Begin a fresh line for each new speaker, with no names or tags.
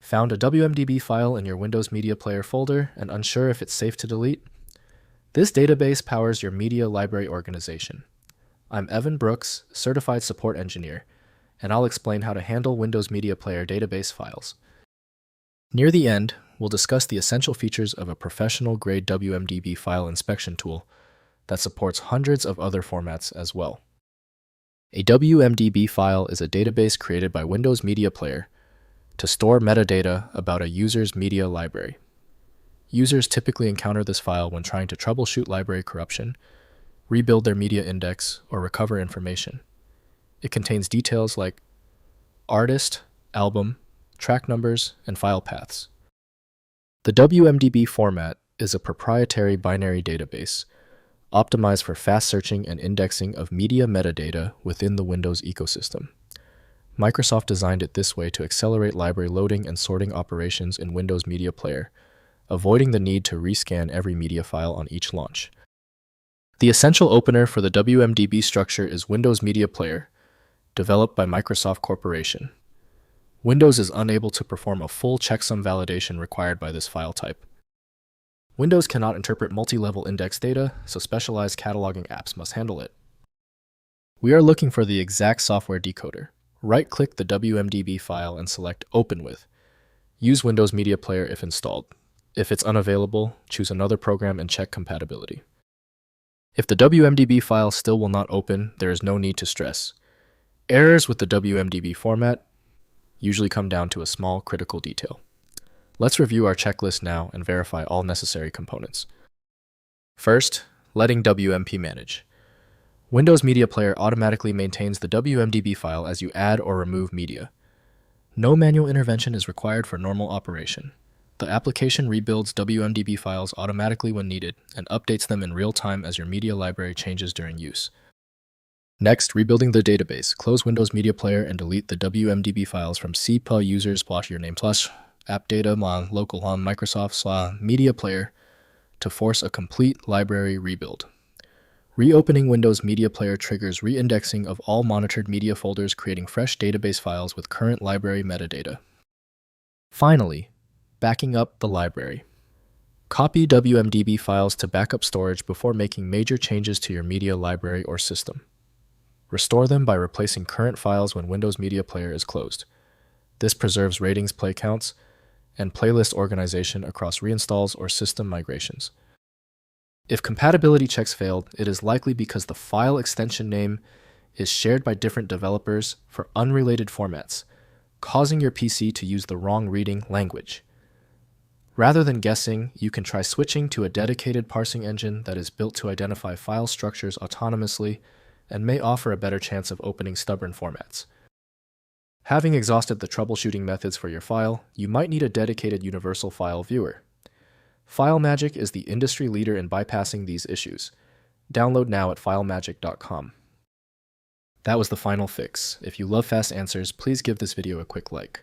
Found a WMDB file in your Windows Media Player folder and unsure if it's safe to delete? This database powers your media library organization. I'm Evan Brooks, Certified Support Engineer, and I'll explain how to handle Windows Media Player database files. Near the end, we'll discuss the essential features of a professional-grade WMDB file inspection tool that supports hundreds of other formats as well. A WMDB file is a database created by Windows Media Player to store metadata about a user's media library. Users typically encounter this file when trying to troubleshoot library corruption, rebuild their media index, or recover information. It contains details like artist, album, track numbers, and file paths. The WMDB format is a proprietary binary database optimized for fast searching and indexing of media metadata within the Windows ecosystem. Microsoft designed it this way to accelerate library loading and sorting operations in Windows Media Player, avoiding the need to rescan every media file on each launch. The essential opener for the WMDB structure is Windows Media Player, developed by Microsoft Corporation. Windows is unable to perform a full checksum validation required by this file type. Windows cannot interpret multi-level index data, so specialized cataloging apps must handle it. We are looking for the exact software decoder. Right-click the WMDB file and select Open With. Use Windows Media Player if installed. If it's unavailable, choose another program and check compatibility. If the WMDB file still will not open, there is no need to stress. Errors with the WMDB format usually come down to a small critical detail. Let's review our checklist now and verify all necessary components. First, letting WMP manage. Windows Media Player automatically maintains the WMDB file as you add or remove media. No manual intervention is required for normal operation. The application rebuilds WMDB files automatically when needed and updates them in real time as your media library changes during use. Next, rebuilding the database. Close Windows Media Player and delete the WMDB files from cpa users /username/ appdata local Microsoft media player to force a complete library rebuild. Reopening Windows Media Player triggers reindexing of all monitored media folders, creating fresh database files with current library metadata. Finally, backing up the library. Copy WMDB files to backup storage before making major changes to your media library or system. Restore them by replacing current files when Windows Media Player is closed. This preserves ratings, play counts, and playlist organization across reinstalls or system migrations. If compatibility checks failed, it is likely because the file extension name is shared by different developers for unrelated formats, causing your PC to use the wrong reading language. Rather than guessing, you can try switching to a dedicated parsing engine that is built to identify file structures autonomously and may offer a better chance of opening stubborn formats. Having exhausted the troubleshooting methods for your file, you might need a dedicated universal file viewer. FileMagick is the industry leader in bypassing these issues. Download now at filemagick.com. That was the final fix. If you love fast answers, please give this video a quick like.